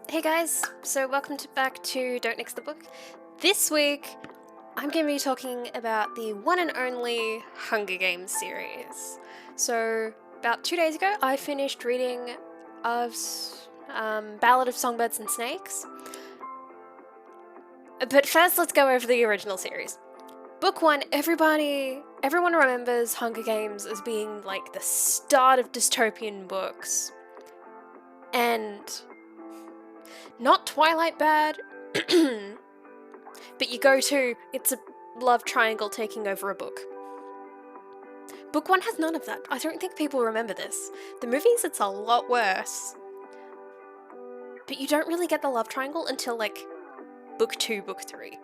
Hey guys, so welcome back to Don't Nix the Book. This week, I'm going to be talking about the one and only Hunger Games series. So, about 2 days ago, I finished reading of Ballad of Songbirds and Snakes. But first, let's go over the original series. Book 1, everyone remembers Hunger Games as being like the start of dystopian books. And not Twilight bad, but you go to, it's a love triangle taking over a book. Book 1 has none of that. I don't think people remember this. The movies, it's a lot worse. But you don't really get the love triangle until, like, book 2, book 3.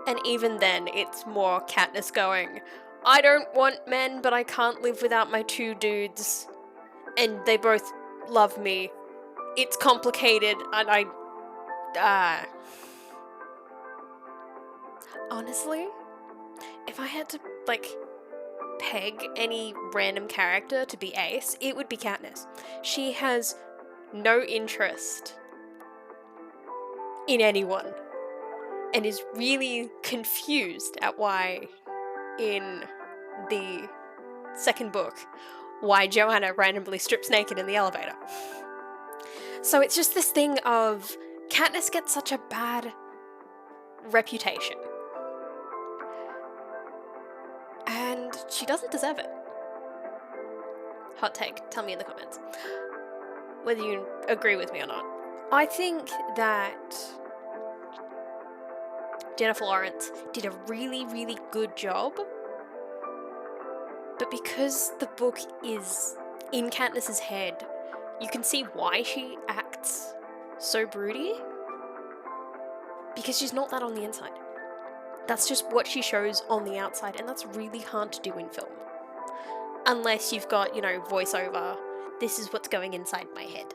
And even then, it's more Katniss going, I don't want men, but I can't live without my 2 dudes. And they both love me. It's complicated, and honestly, if I had to, like, peg any random character to be ace, it would be Katniss. She has no interest in anyone and is really confused at why, in the second book, why Joanna randomly strips naked in the elevator. So it's just this thing of Katniss gets such a bad reputation. And she doesn't deserve it. Hot take, tell me in the comments whether you agree with me or not. I think that Jennifer Lawrence did a really, really good job, but because the book is in Katniss's head, you can see why she acts so broody, because she's not that on the inside. That's just what she shows on the outside, and that's really hard to do in film. Unless you've got, voiceover, this is what's going inside my head.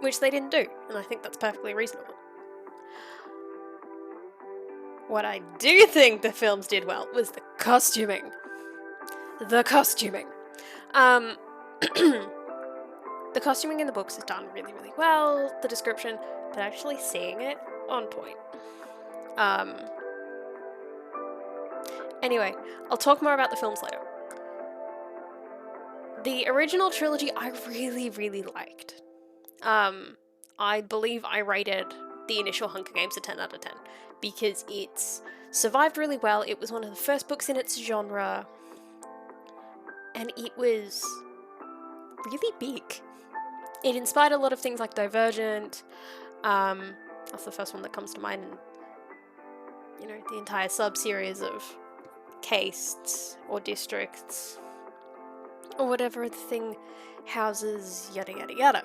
Which they didn't do, and I think that's perfectly reasonable. What I do think the films did well was the costuming. The costuming. The costuming in the books is done really, really well, the description, but actually seeing it, on point. Anyway, I'll talk more about the films later. The original trilogy I really, really liked. I believe I rated the initial Hunger Games a 10 out of 10 because it's survived really well. It was one of the first books in its genre, and it was really big. It inspired a lot of things like Divergent. That's the first one that comes to mind, and the entire sub-series of castes or districts or whatever the thing houses, yada yada yada.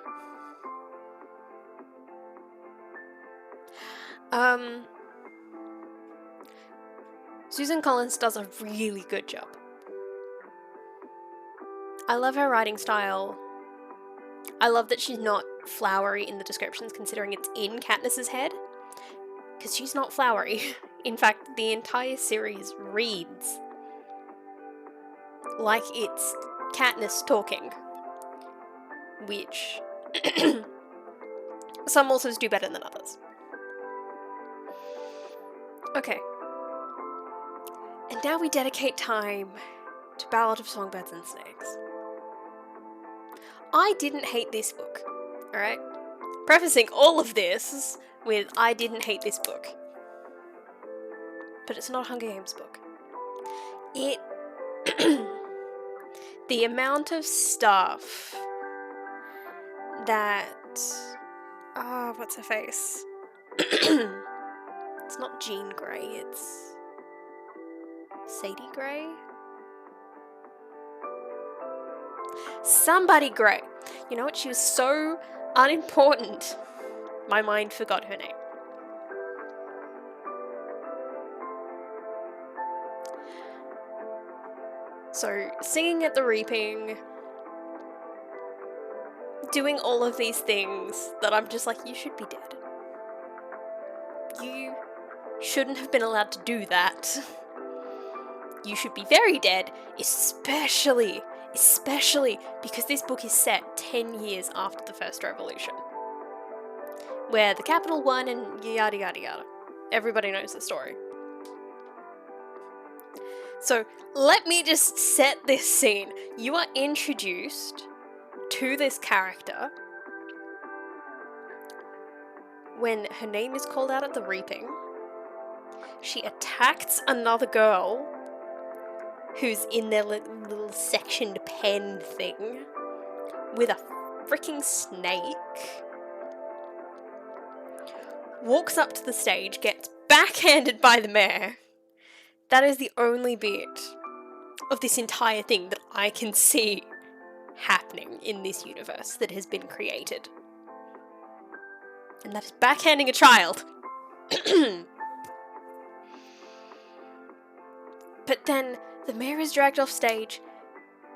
Suzanne Collins does a really good job. I love her writing style. I love that she's not flowery in the descriptions, considering it's in Katniss's head, because she's not flowery. In fact, the entire series reads like it's Katniss talking, which some authors do better than others. Okay. And now we dedicate time to Ballad of Songbirds and Snakes. I didn't hate this book, alright? Prefacing all of this with I didn't hate this book. But it's not a Hunger Games book. The amount of stuff that... what's her face? It's not Jean Grey, it's... Sadie Grey? Somebody Grey. You know what? She was so unimportant, my mind forgot her name. So, singing at the reaping, doing all of these things that I'm just like, you should be dead. You shouldn't have been allowed to do that. You should be very dead, especially Especially because this book is set 10 years after the First Revolution, where the capital won and yada yada yada. Everybody knows the story. So let me just set this scene. You are introduced to this character when her name is called out at the reaping. She attacks another girl who's in their little sectioned pen thing with a freaking snake. Walks up to the stage, gets backhanded by the mayor. That is the only bit of this entire thing that I can see happening in this universe that has been created. And that is backhanding a child. But then the mayor is dragged off stage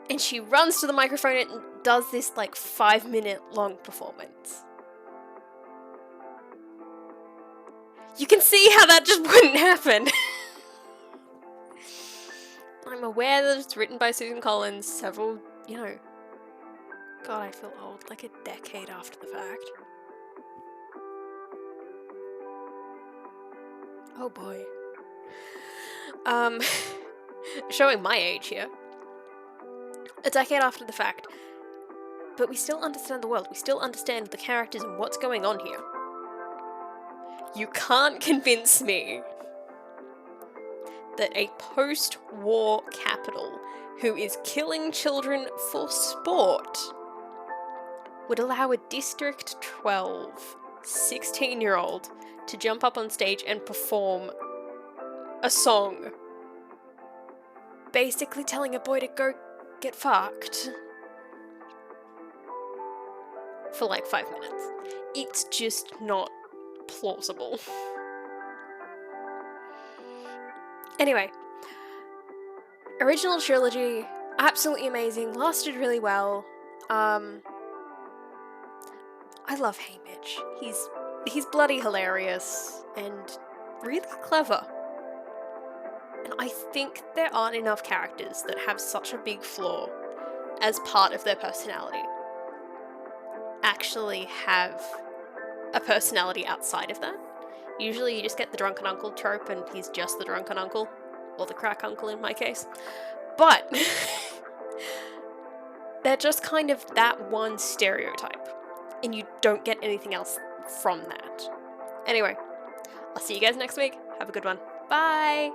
and she runs to the microphone and does this like 5-minute long performance. You can see how that just wouldn't happen. I'm aware that it's written by Susan Collins several, God, I feel old, like a decade after the fact. Oh boy. Showing my age here. A decade after the fact. But we still understand the world. We still understand the characters and what's going on here. You can't convince me that a post-war capital who is killing children for sport would allow a District 12 16-year-old to jump up on stage and perform a song basically telling a boy to go get fucked for like 5 minutes. It's just not plausible. Anyway, original trilogy, absolutely amazing, lasted really well. I love Haymitch. He's bloody hilarious and really clever. And I think there aren't enough characters that have such a big flaw as part of their personality actually have a personality outside of that. Usually you just get the drunken uncle trope and he's just the drunken uncle, or the crack uncle in my case. But they're just kind of that one stereotype, and you don't get anything else from that. Anyway, I'll see you guys next week. Have a good one. Bye!